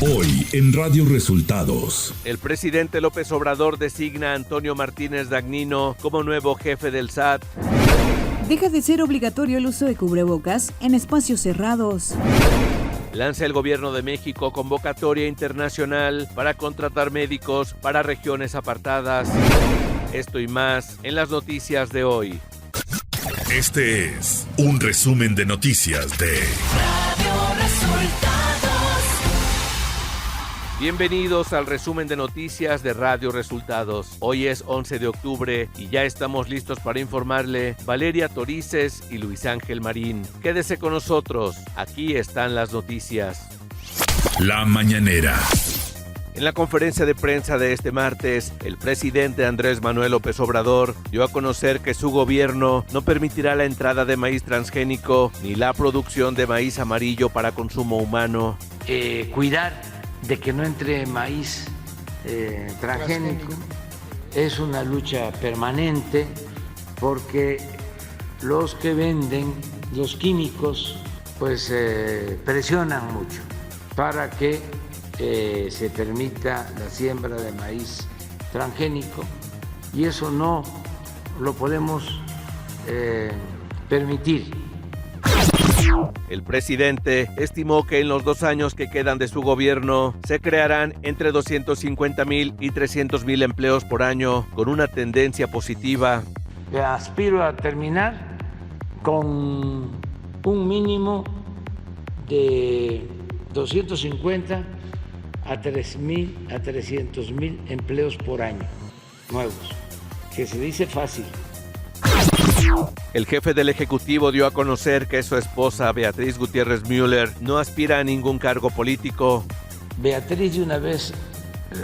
Hoy en Radio Resultados. El presidente López Obrador designa a Antonio Martínez Dagnino como nuevo jefe del SAT. Deja de ser obligatorio el uso de cubrebocas en espacios cerrados. Lanza el gobierno de México convocatoria internacional para contratar médicos para regiones apartadas. Esto y más en las noticias de hoy. Este es un resumen de noticias de Radio Resultados. Bienvenidos al resumen de noticias de Radio Resultados. Hoy es 11 de octubre y ya estamos listos para informarle Valeria Torices y Luis Ángel Marín. Quédese con nosotros, aquí están las noticias. La mañanera. En la conferencia de prensa de este martes, el presidente Andrés Manuel López Obrador dio a conocer que su gobierno no permitirá la entrada de maíz transgénico ni la producción de maíz amarillo para consumo humano. Cuidar de que no entre maíz transgénico es una lucha permanente porque los que venden los químicos pues presionan mucho para que se permita la siembra de maíz transgénico y eso no lo podemos permitir. El presidente estimó que en los 2 años que quedan de su gobierno se crearán entre 250,000 y 300,000 empleos por año, con una tendencia positiva. Aspiro a terminar con un mínimo de 250 a 300,000 empleos por año nuevos, que se dice fácil. El jefe del Ejecutivo dio a conocer que su esposa, Beatriz Gutiérrez Müller, no aspira a ningún cargo político. Beatriz, de una vez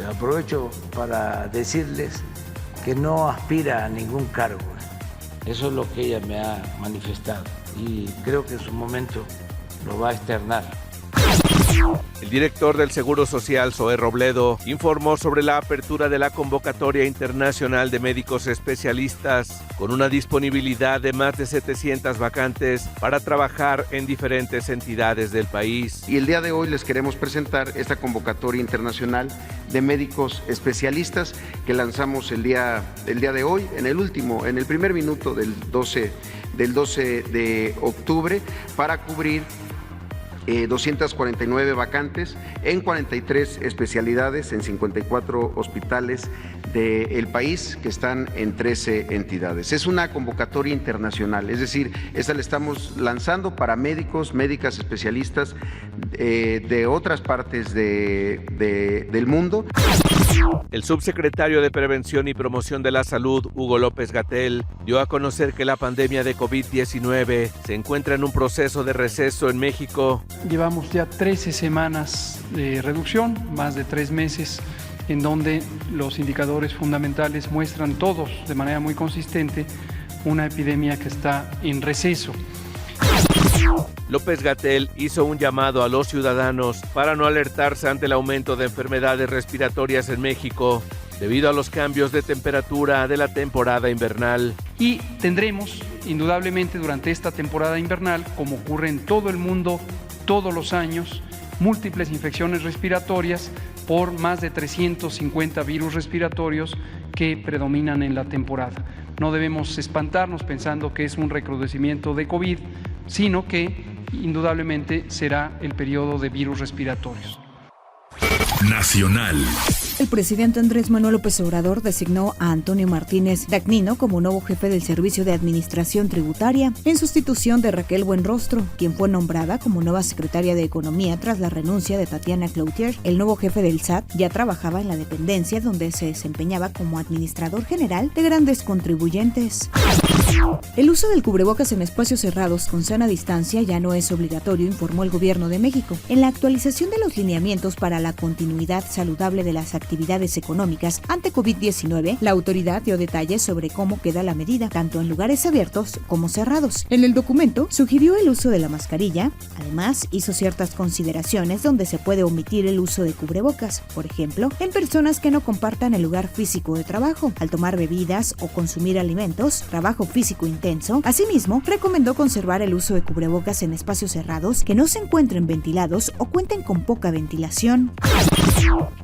aprovecho para decirles que no aspira a ningún cargo. Eso es lo que ella me ha manifestado y creo que en su momento lo va a externar. El director del Seguro Social, Zoé Robledo, informó sobre la apertura de la convocatoria internacional de médicos especialistas, con una disponibilidad de más de 700 vacantes para trabajar en diferentes entidades del país. Y el día de hoy les queremos presentar esta convocatoria internacional de médicos especialistas que lanzamos el día de hoy, en el primer minuto del 12 de octubre, para cubrir 249 vacantes en 43 especialidades en 54 hospitales del país que están en 13 entidades. Es una convocatoria internacional, es decir, esta la estamos lanzando para médicos, médicas especialistas de otras partes del mundo. El subsecretario de Prevención y Promoción de la Salud, Hugo López-Gatell, dio a conocer que la pandemia de COVID-19 se encuentra en un proceso de receso en México. Llevamos ya 13 semanas de reducción, más de 3 meses, en donde los indicadores fundamentales muestran todos de manera muy consistente una epidemia que está en receso. López-Gatell hizo un llamado a los ciudadanos para no alertarse ante el aumento de enfermedades respiratorias en México debido a los cambios de temperatura de la temporada invernal. Y tendremos, indudablemente, durante esta temporada invernal, como ocurre en todo el mundo todos los años, múltiples infecciones respiratorias por más de 350 virus respiratorios que predominan en la temporada. No debemos espantarnos pensando que es un recrudecimiento de COVID, sino que indudablemente será el periodo de virus respiratorios. Nacional. El presidente Andrés Manuel López Obrador designó a Antonio Martínez Dagnino como nuevo jefe del Servicio de Administración Tributaria, en sustitución de Raquel Buenrostro, quien fue nombrada como nueva secretaria de Economía tras la renuncia de Tatiana Cloutier. El nuevo jefe del SAT ya trabajaba en la dependencia, donde se desempeñaba como administrador general de grandes contribuyentes. El uso del cubrebocas en espacios cerrados con sana distancia ya no es obligatorio, informó el Gobierno de México. En la actualización de los lineamientos para la continuidad saludable de las actividades económicas ante COVID-19, la autoridad dio detalles sobre cómo queda la medida, tanto en lugares abiertos como cerrados. En el documento sugirió el uso de la mascarilla. Además, hizo ciertas consideraciones donde se puede omitir el uso de cubrebocas, por ejemplo, en personas que no compartan el lugar físico de trabajo, al tomar bebidas o consumir alimentos, trabajo físico intenso. Asimismo, recomendó conservar el uso de cubrebocas en espacios cerrados que no se encuentren ventilados o cuenten con poca ventilación.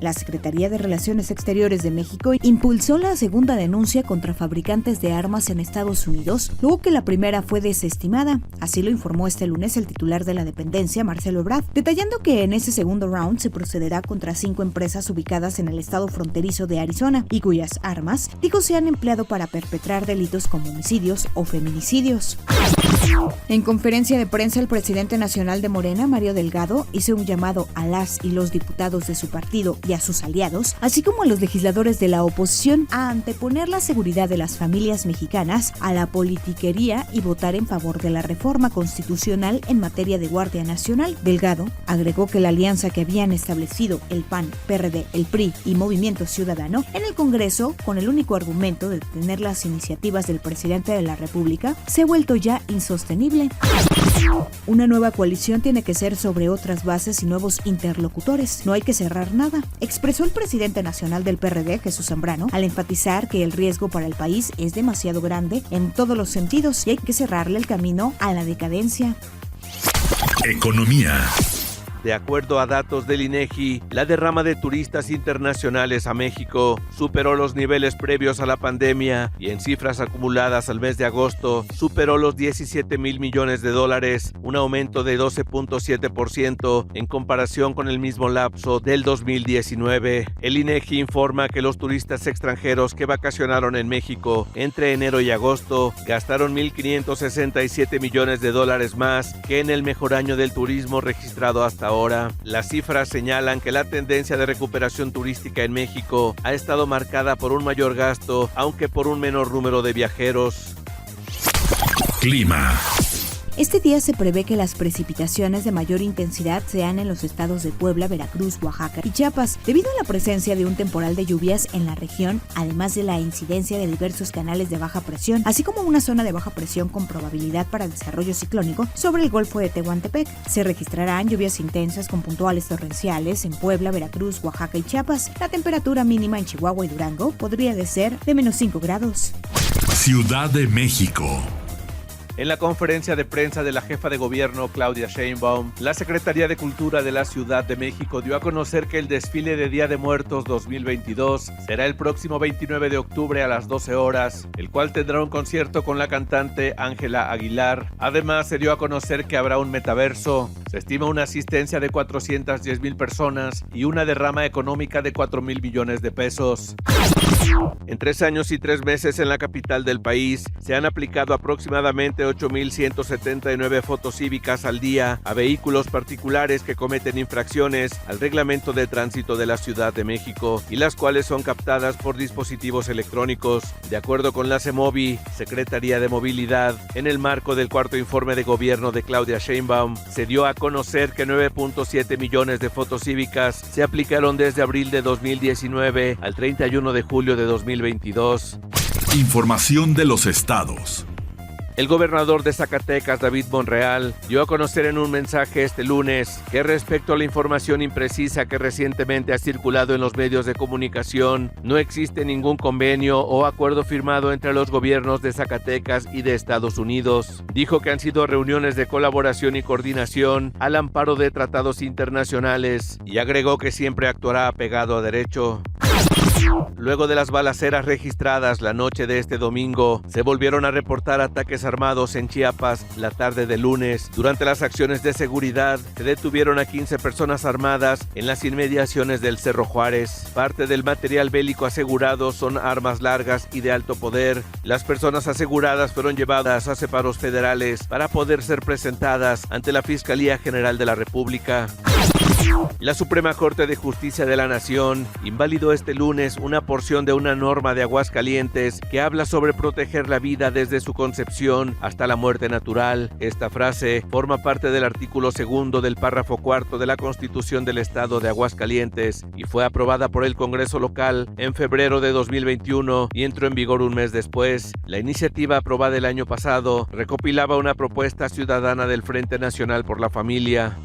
La Secretaría de Relaciones Exteriores de México impulsó la segunda denuncia contra fabricantes de armas en Estados Unidos, luego que la primera fue desestimada. Así lo informó este lunes el titular de la dependencia, Marcelo Ebrard, detallando que en ese segundo round se procederá contra 5 empresas ubicadas en el estado fronterizo de Arizona y cuyas armas, dijo, se han empleado para perpetrar delitos como homicidios o feminicidios. En conferencia de prensa, el presidente nacional de Morena, Mario Delgado, hizo un llamado a las y los diputados de su partido y a sus aliados, así como a los legisladores de la oposición, a anteponer la seguridad de las familias mexicanas a la politiquería y votar en favor de la reforma constitucional en materia de Guardia Nacional. Delgado agregó que la alianza que habían establecido el PAN, PRD, el PRI y Movimiento Ciudadano en el Congreso, con el único argumento de detener las iniciativas del presidente de la República, se ha vuelto ya insostenible. Una nueva coalición tiene que ser sobre otras bases y nuevos interlocutores. No hay que cerrar nada, expresó el presidente nacional del PRD, Jesús Zambrano, al enfatizar que el riesgo para el país es demasiado grande en todos los sentidos y hay que cerrarle el camino a la decadencia. Economía. De acuerdo a datos del INEGI, la derrama de turistas internacionales a México superó los niveles previos a la pandemia y en cifras acumuladas al mes de agosto superó los 17,000 millones de dólares, un aumento de 12.7% en comparación con el mismo lapso del 2019. El INEGI informa que los turistas extranjeros que vacacionaron en México entre enero y agosto gastaron 1,567 millones de dólares más que en el mejor año del turismo registrado hasta ahora. Las cifras señalan que la tendencia de recuperación turística en México ha estado marcada por un mayor gasto, aunque por un menor número de viajeros. Clima. Este día se prevé que las precipitaciones de mayor intensidad sean en los estados de Puebla, Veracruz, Oaxaca y Chiapas, debido a la presencia de un temporal de lluvias en la región, además de la incidencia de diversos canales de baja presión, así como una zona de baja presión con probabilidad para desarrollo ciclónico sobre el Golfo de Tehuantepec. Se registrarán lluvias intensas con puntuales torrenciales en Puebla, Veracruz, Oaxaca y Chiapas. La temperatura mínima en Chihuahua y Durango podría de ser de -5 grados. Ciudad de México. En la conferencia de prensa de la jefa de gobierno, Claudia Sheinbaum, la Secretaría de Cultura de la Ciudad de México dio a conocer que el desfile de Día de Muertos 2022 será el próximo 29 de octubre a las 12 horas, el cual tendrá un concierto con la cantante Ángela Aguilar. Además, se dio a conocer que habrá un metaverso. Se estima una asistencia de 410,000 personas y una derrama económica de 4,000 millones de pesos. En 3 años y 3 meses en la capital del país, se han aplicado aproximadamente 8,179 fotos cívicas al día a vehículos particulares que cometen infracciones al reglamento de tránsito de la Ciudad de México y las cuales son captadas por dispositivos electrónicos. De acuerdo con la CEMOVI, Secretaría de Movilidad, en el marco del cuarto informe de gobierno de Claudia Sheinbaum, se dio a conocer que 9.7 millones de fotos cívicas se aplicaron desde abril de 2019 al 31 de julio de 2022. Información de los estados. El gobernador de Zacatecas, David Monreal, dio a conocer en un mensaje este lunes que respecto a la información imprecisa que recientemente ha circulado en los medios de comunicación, no existe ningún convenio o acuerdo firmado entre los gobiernos de Zacatecas y de Estados Unidos. Dijo que han sido reuniones de colaboración y coordinación al amparo de tratados internacionales y agregó que siempre actuará apegado a derecho. Luego de las balaceras registradas la noche de este domingo, se volvieron a reportar ataques armados en Chiapas la tarde de lunes. Durante las acciones de seguridad, se detuvieron a 15 personas armadas en las inmediaciones del Cerro Juárez. Parte del material bélico asegurado son armas largas y de alto poder. Las personas aseguradas fueron llevadas a separos federales para poder ser presentadas ante la Fiscalía General de la República. La Suprema Corte de Justicia de la Nación invalidó este lunes una porción de una norma de Aguascalientes que habla sobre proteger la vida desde su concepción hasta la muerte natural. Esta frase forma parte del artículo 2 del párrafo 4 de la Constitución del Estado de Aguascalientes y fue aprobada por el Congreso local en febrero de 2021 y entró en vigor un mes después. La iniciativa aprobada el año pasado recopilaba una propuesta ciudadana del Frente Nacional por la Familia.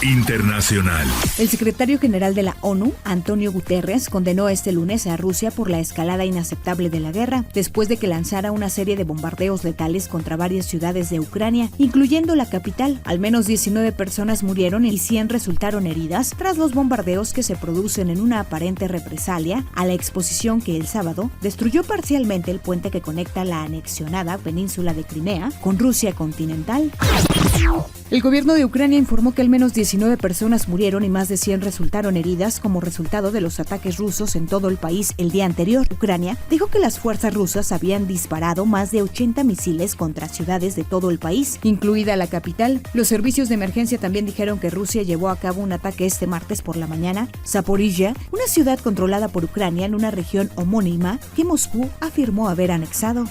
Internacional. El secretario general de la ONU, Antonio Guterres, condenó este lunes a Rusia por la escalada inaceptable de la guerra, después de que lanzara una serie de bombardeos letales contra varias ciudades de Ucrania, incluyendo la capital. Al menos 19 personas murieron y 100 resultaron heridas tras los bombardeos que se producen en una aparente represalia a la exposición que el sábado destruyó parcialmente el puente que conecta la anexionada península de Crimea con Rusia continental. El gobierno de Ucrania informó que al menos 19 personas murieron y más de 100 resultaron heridas como resultado de los ataques rusos en todo el país el día anterior. Ucrania dijo que las fuerzas rusas habían disparado más de 80 misiles contra ciudades de todo el país, incluida la capital. Los servicios de emergencia también dijeron que Rusia llevó a cabo un ataque este martes por la mañana. Zaporizhia, una ciudad controlada por Ucrania en una región homónima que Moscú afirmó haber anexado.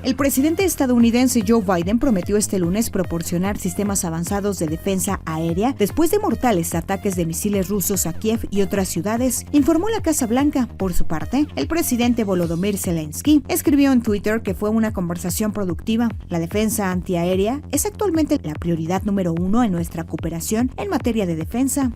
El presidente estadounidense Joe Biden prometió este lunes proporcionar sistemas avanzados de defensa aérea después de mortales ataques de misiles rusos a Kiev y otras ciudades, informó la Casa Blanca. Por su parte, el presidente Volodymyr Zelensky escribió en Twitter que fue una conversación productiva. La defensa antiaérea es actualmente la prioridad número 1 en nuestra cooperación en materia de defensa.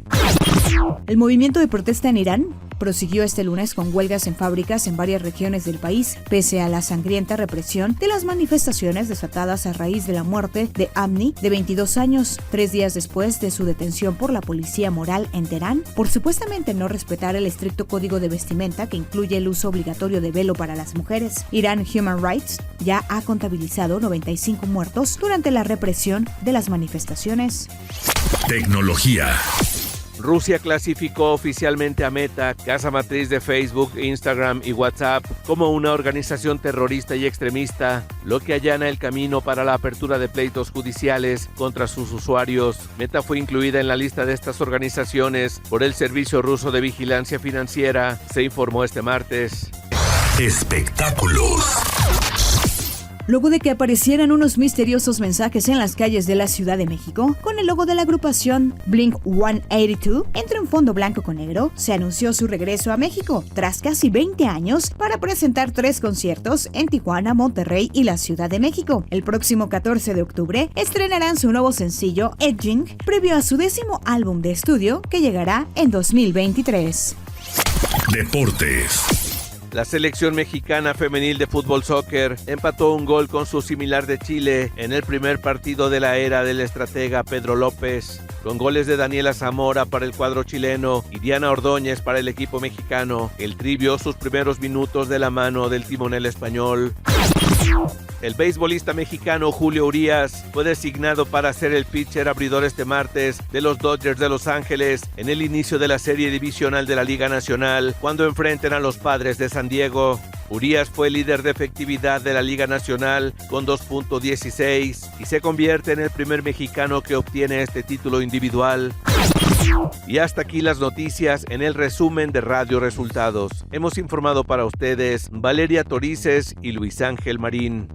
El movimiento de protesta en Irán prosiguió este lunes con huelgas en fábricas en varias regiones del país, pese a la sangrienta represión de las manifestaciones desatadas a raíz de la muerte de Amni, de 22 años, 3 días después de su detención por la policía moral en Teherán, por supuestamente no respetar el estricto código de vestimenta que incluye el uso obligatorio de velo para las mujeres. Iran Human Rights ya ha contabilizado 95 muertos durante la represión de las manifestaciones. Tecnología. Rusia clasificó oficialmente a Meta, casa matriz de Facebook, Instagram y WhatsApp, como una organización terrorista y extremista, lo que allana el camino para la apertura de pleitos judiciales contra sus usuarios. Meta fue incluida en la lista de estas organizaciones por el Servicio Ruso de Vigilancia Financiera, se informó este martes. Espectáculos. Luego de que aparecieran unos misteriosos mensajes en las calles de la Ciudad de México, con el logo de la agrupación Blink-182 entre un fondo blanco con negro, se anunció su regreso a México, tras casi 20 años, para presentar 3 conciertos en Tijuana, Monterrey y la Ciudad de México. El próximo 14 de octubre estrenarán su nuevo sencillo, Edging, previo a su 10º álbum de estudio, que llegará en 2023. Deportes. La selección mexicana femenil de fútbol soccer empató un gol con su similar de Chile en el primer partido de la era del estratega Pedro López, con goles de Daniela Zamora para el cuadro chileno y Diana Ordóñez para el equipo mexicano. El Tri vio sus primeros minutos de la mano del timonel español. El beisbolista mexicano Julio Urías fue designado para ser el pitcher abridor este martes de los Dodgers de Los Ángeles en el inicio de la serie divisional de la Liga Nacional, cuando enfrenten a los Padres de San Diego. Urías fue líder de efectividad de la Liga Nacional con 2.16 y se convierte en el primer mexicano que obtiene este título individual. Y hasta aquí las noticias en el resumen de Radio Resultados. Hemos informado para ustedes Valeria Torices y Luis Ángel Marín.